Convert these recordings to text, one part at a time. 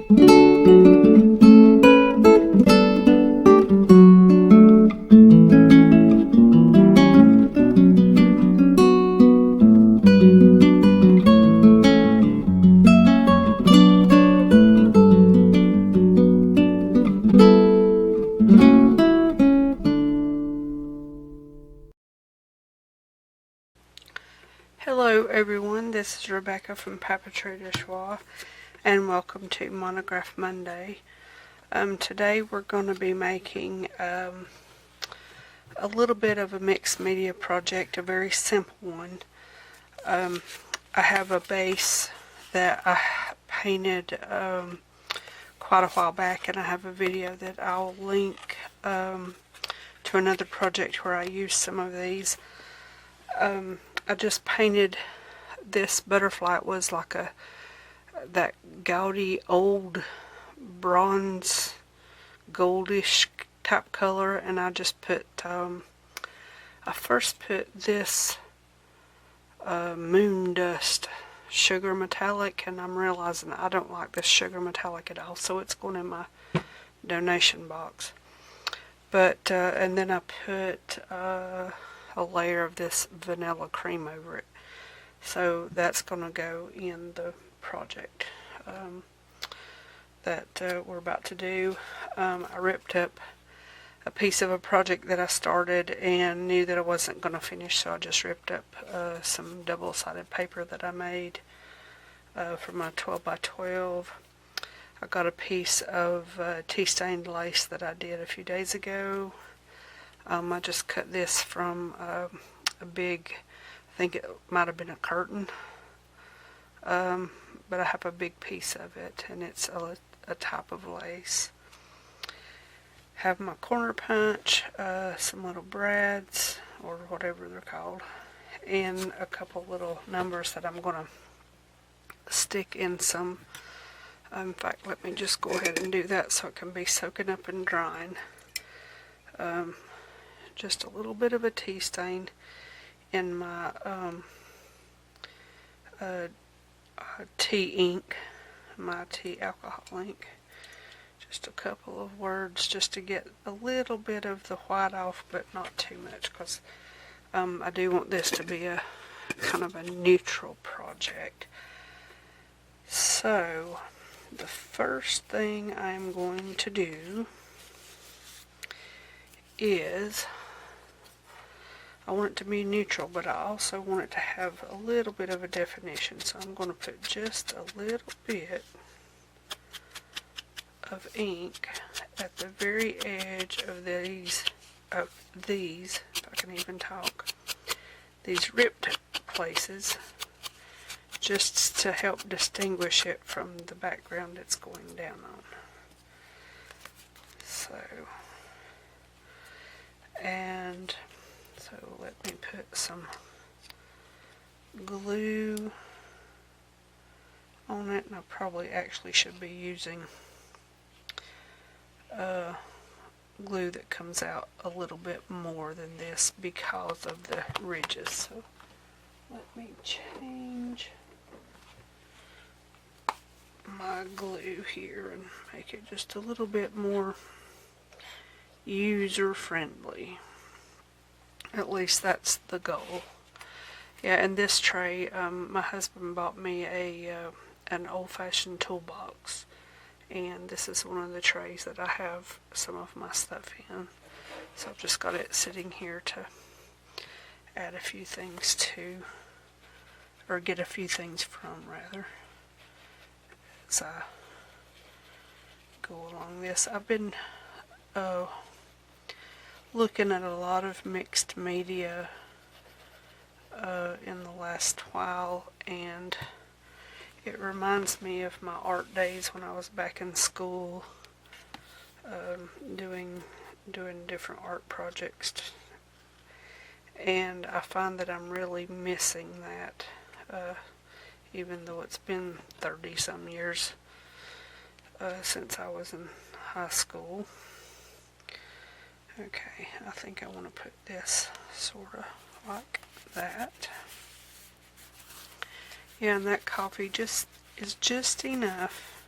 Hello everyone, this is Rebecca from Papeterie de Joie, and welcome to Monograph Monday. Today we're going to be making a little bit of a mixed media project, a very simple one. I have a base that I painted quite a while back, and I have a video that I'll link to another project where I used some of these. I just painted this butterfly. It was like that gaudy old bronze goldish type color, and I just put I first put this moon dust sugar metallic, and I'm realizing I don't like this sugar metallic at all, so it's going in my donation box. But and then I put a layer of this vanilla cream over it. So that's going to go in the project that we're about to do. I ripped up a piece of a project that I started and knew that I wasn't going to finish, so I just ripped up some double-sided paper that I made from my 12 by 12. I got a piece of tea-stained lace that I did a few days ago. I just cut this from a big, I think it might have been a curtain, but I have a big piece of it, and it's a type of lace. Have my corner punch, some little brads, or whatever they're called, and a couple little numbers that I'm going to stick in some. In fact, let me just go ahead and do that so it can be soaking up and drying. Just a little bit of a tea stain in my tea ink, my tea alcohol ink. Just a couple of words just to get a little bit of the white off, but not too much, because I do want this to be a kind of a neutral project. So the first thing I'm going to do is, I want it to be neutral, but I also want it to have a little bit of a definition. So I'm going to put just a little bit of ink at the very edge of these, if I can even talk, these ripped places, just to help distinguish it from the background it's going down on. So let me put some glue on it, and I probably actually should be using glue that comes out a little bit more than this because of the ridges. So let me change my glue here and make it just a little bit more user friendly. At least that's the goal. Yeah, and this tray, my husband bought me an old-fashioned toolbox, and this is one of the trays that I have some of my stuff in. So I've just got it sitting here to add a few things to, or get a few things from, rather, as I go along this. I've been looking at a lot of mixed media in the last while, and it reminds me of my art days when I was back in school, doing different art projects, and I find that I'm really missing that, even though it's been 30 some years since I was in high school. Okay, I think I want to put this sort of like that. Yeah, and that coffee is just enough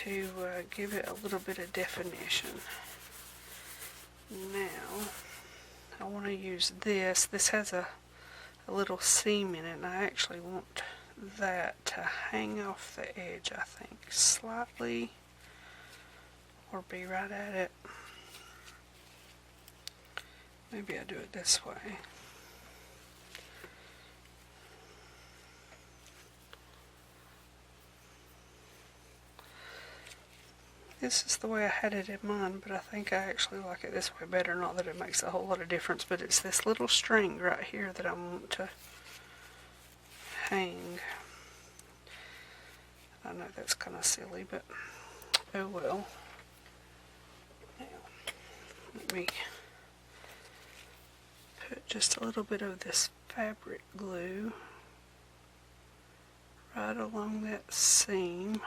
to give it a little bit of definition. Now, I want to use this. This has a little seam in it, and I actually want that to hang off the edge, I think, slightly, or be right at it. Maybe I do it this way. This is the way I had it in mind, but I think I actually like it this way better. Not that it makes a whole lot of difference, but it's this little string right here that I want to hang. I know that's kind of silly, but oh well. Now, let me put just a little bit of this fabric glue right along that seam.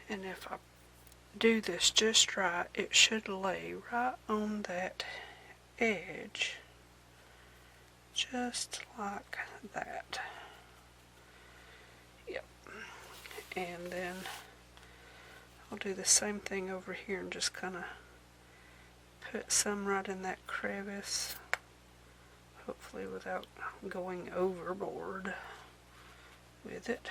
And if I do this just right, it should lay right on that edge, just like that. Yep. And then I'll do the same thing over here and just kind of put some right in that crevice, hopefully without going overboard with it.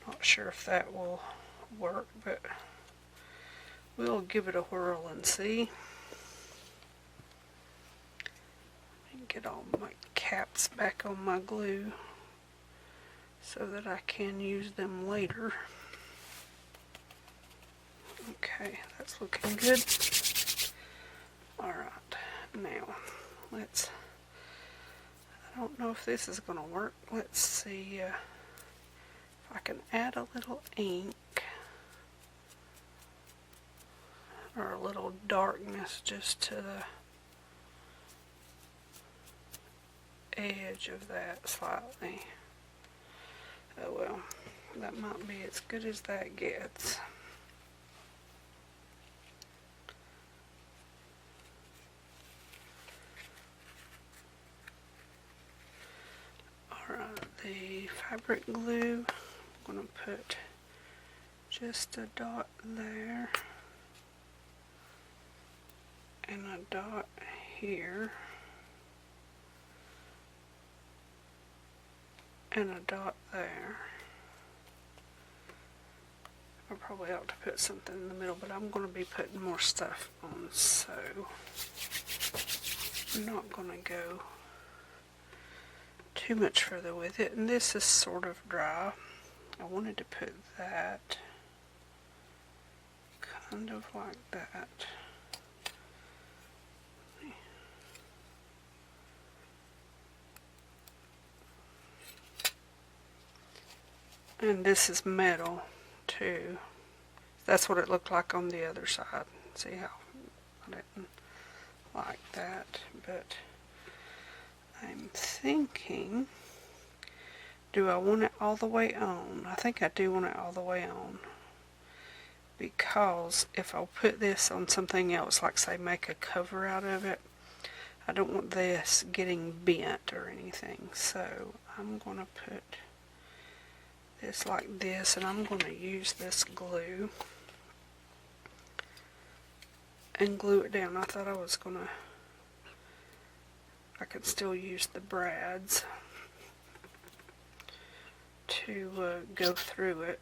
Not sure if that will work, but we'll give it a whirl and see. And get all my caps back on my glue so that I can use them later. Okay, that's looking good. Alright, now let's, I don't know if this is going to work. Let's see if I can add a little ink or a little darkness just to the edge of that slightly. Oh well, that might be as good as that gets. Alright, the fabric glue, I'm going to put just a dot there and a dot here and a dot there. I probably ought to put something in the middle, but I'm going to be putting more stuff on, so I'm not going to go too much further with it. And this is sort of dry. I wanted to put that kind of like that. And this is metal too. That's what it looked like on the other side. See how I didn't like that, but I'm thinking, do I want it all the way on? I think I do want it all the way on, because if I'll put this on something else, like say make a cover out of it, I don't want this getting bent or anything. So I'm going to put this like this, and I'm going to use this glue and glue it down. I thought I could still use the brads to go through it,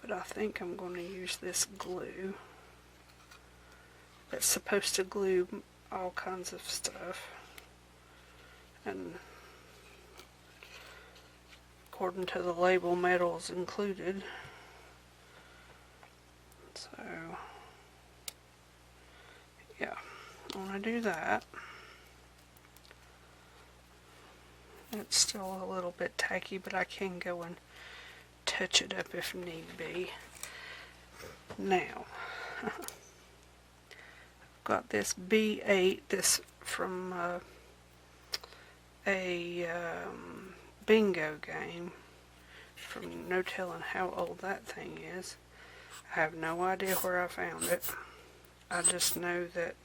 but I think I'm going to use this glue that's supposed to glue all kinds of stuff, and according to the label, metal is included. So yeah, I want to do that. It's still a little bit tacky, but I can go and touch it up if need be. Now, I've got this B8, this from a bingo game, from no telling how old that thing is. I have no idea where I found it. I just know that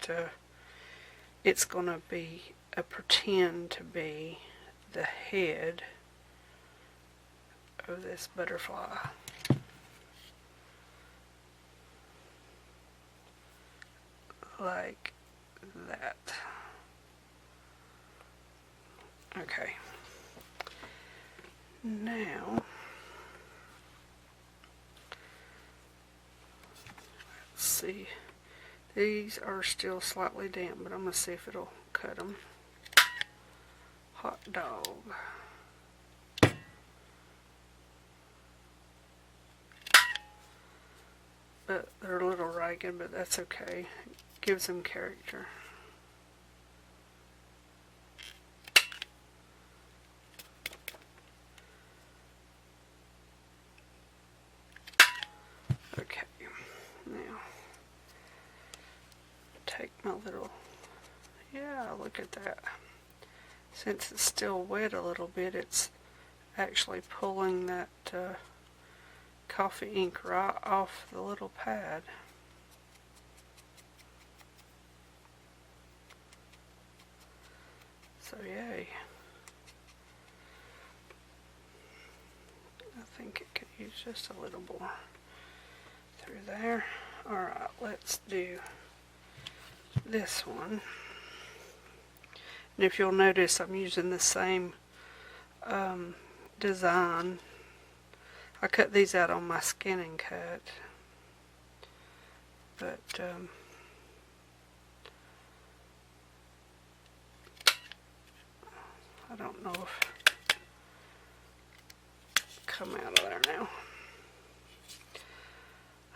it's going to be pretend to be the head of this butterfly. Like that. Okay. Now, let's see. These are still slightly damp, but I'm going to see if it'll cut them. Hot dog. But they're a little ragged, but that's okay. Gives them character. Okay, now take my little, yeah, look at that. Since it's still wet a little bit, it's actually pulling that coffee ink right off the little pad. So yay. I think it could use just a little more through there. Alright, let's do this one. And if you'll notice, I'm using the same design. I cut these out on my skin and cut, but I don't know if come out of there now.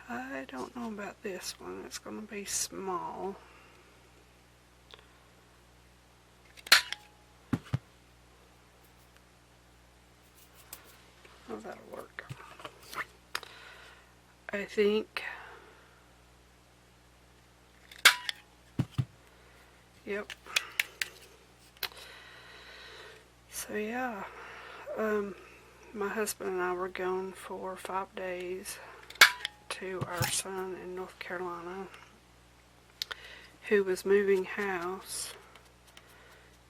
I don't know about this one. It's going to be small. Oh, that'll work. I think. Yep. So yeah, my husband and I were gone for 5 days to our son in North Carolina, who was moving house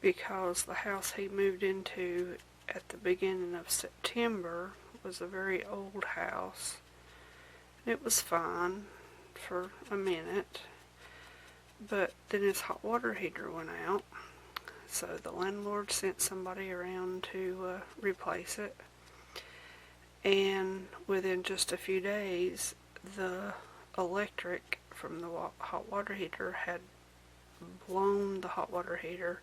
because the house he moved into at the beginning of September was a very old house. It was fine for a minute, but then his hot water heater went out, so the landlord sent somebody around to replace it, and within just a few days the electric from the hot water heater had blown the hot water heater,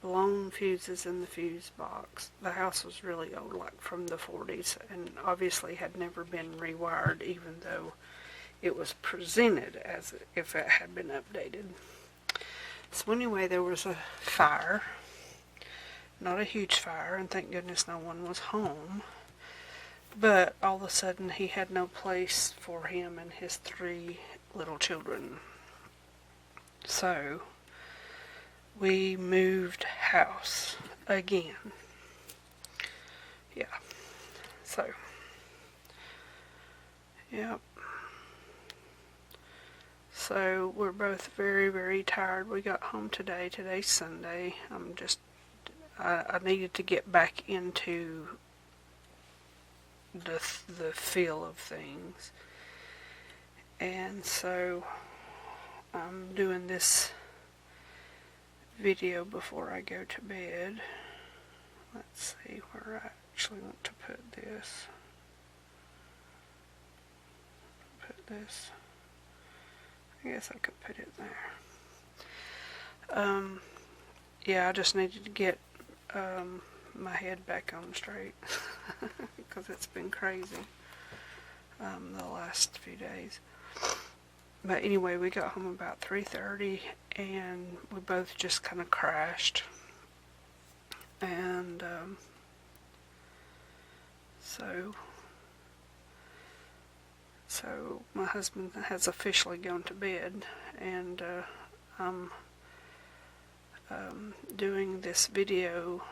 blown fuses in the fuse box. The house was really old, like from the 40s, and obviously had never been rewired, even though it was presented as if it had been updated. So anyway, there was a fire, not a huge fire, and thank goodness no one was home. But all of a sudden he had no place for him and his 3 little children. So we moved house again. Yeah. So, yep. So we're both very, very tired. We got home today. Today's Sunday. I needed to get back into the feel of things. And so I'm doing this video before I go to bed. Let's see where I actually want to put this. I guess I could put it there. Yeah, I just needed to get my head back on straight because it's been crazy the last few days. But anyway, we got home about 3:30 and we both just kind of crashed. And so my husband has officially gone to bed, and I'm doing this video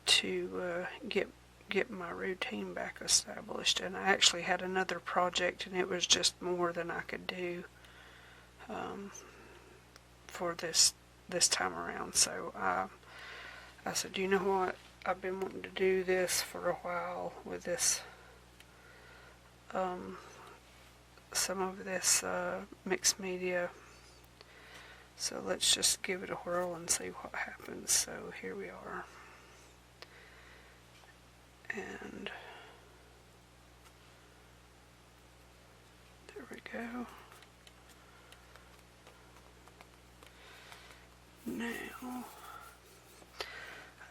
to get my routine back established. And I actually had another project, and it was just more than I could do for this time around. So I said, you know what, I've been wanting to do this for a while with this, some of this mixed media. So let's just give it a whirl and see what happens. So here we are. And there we go. Now, I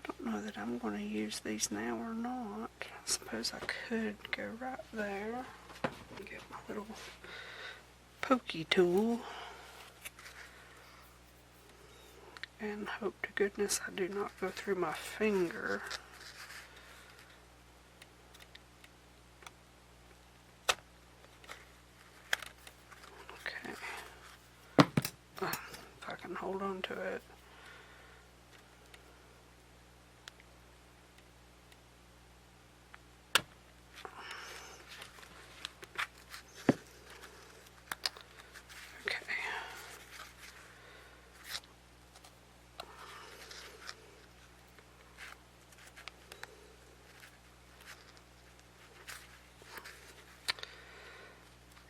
don't know that I'm going to use these now or not. I suppose I could go right there and get my little pokey tool and hope to goodness I do not go through my finger. Okay. If I can hold on to it.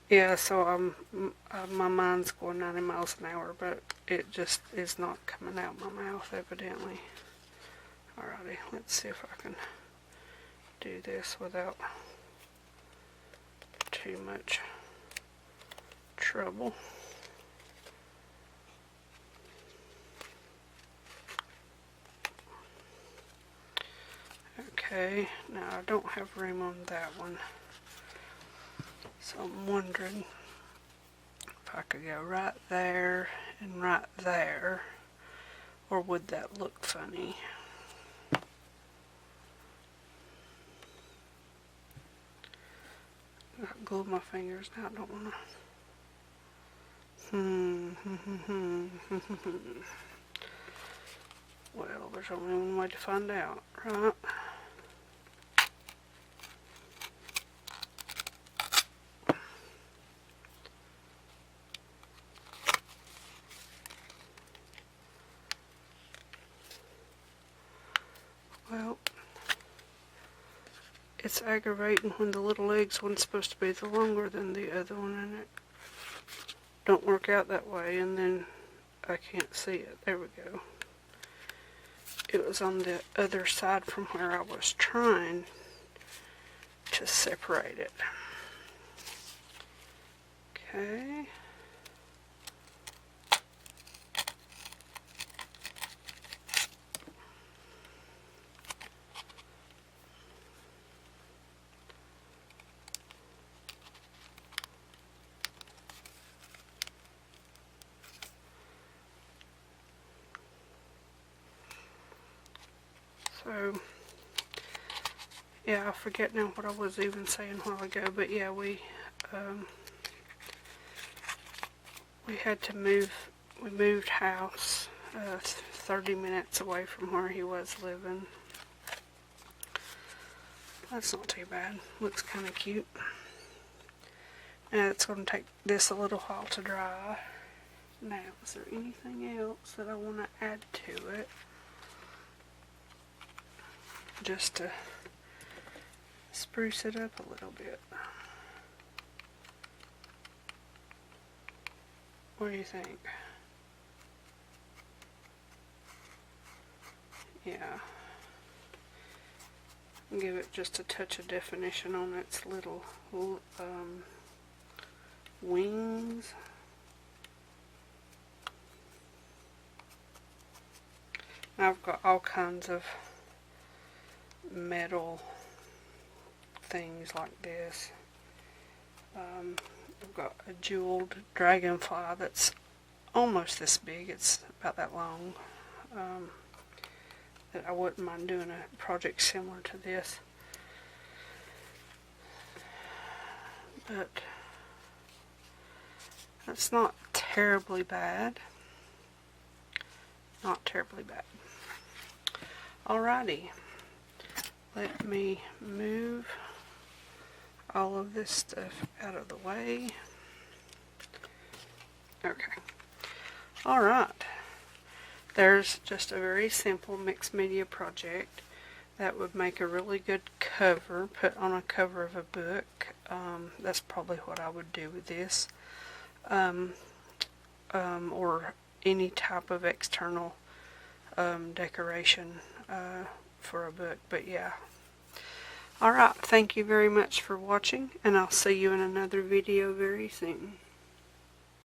Yeah, so my mind's going 90 miles an hour, but it just is not coming out my mouth, evidently. Alrighty, let's see if I can do this without too much trouble. Okay, now I don't have room on that one. So I'm wondering if I could go right there and right there, or would that look funny? Got glue on my fingers now, I don't want to. Well, there's only one way to find out, right? Well, it's aggravating when the little legs one's supposed to be the longer than the other one, and it don't work out that way, and then I can't see it. There we go. It was on the other side from where I was trying to separate it. Okay. So, yeah, I forget now what I was even saying a while ago, but yeah, we had to move. We moved house 30 minutes away from where he was living. That's not too bad. Looks kind of cute. Now it's going to take this a little while to dry. Now, is there anything else that I want to add to it? Just to spruce it up a little bit. What do you think? Yeah. Give it just a touch of definition on its little wings. I've got all kinds of metal things like this. I've got a jeweled dragonfly that's almost this big. It's about that long. That I wouldn't mind doing a project similar to this. But that's not terribly bad. Not terribly bad. Alrighty. Let me move all of this stuff out of the way. Okay. Alright. There's just a very simple mixed media project That would make a really good cover, put on a cover of a book. That's probably what I would do with this. Or any type of external decoration for a book. But yeah. Alright, thank you very much for watching, and I'll see you in another video very soon.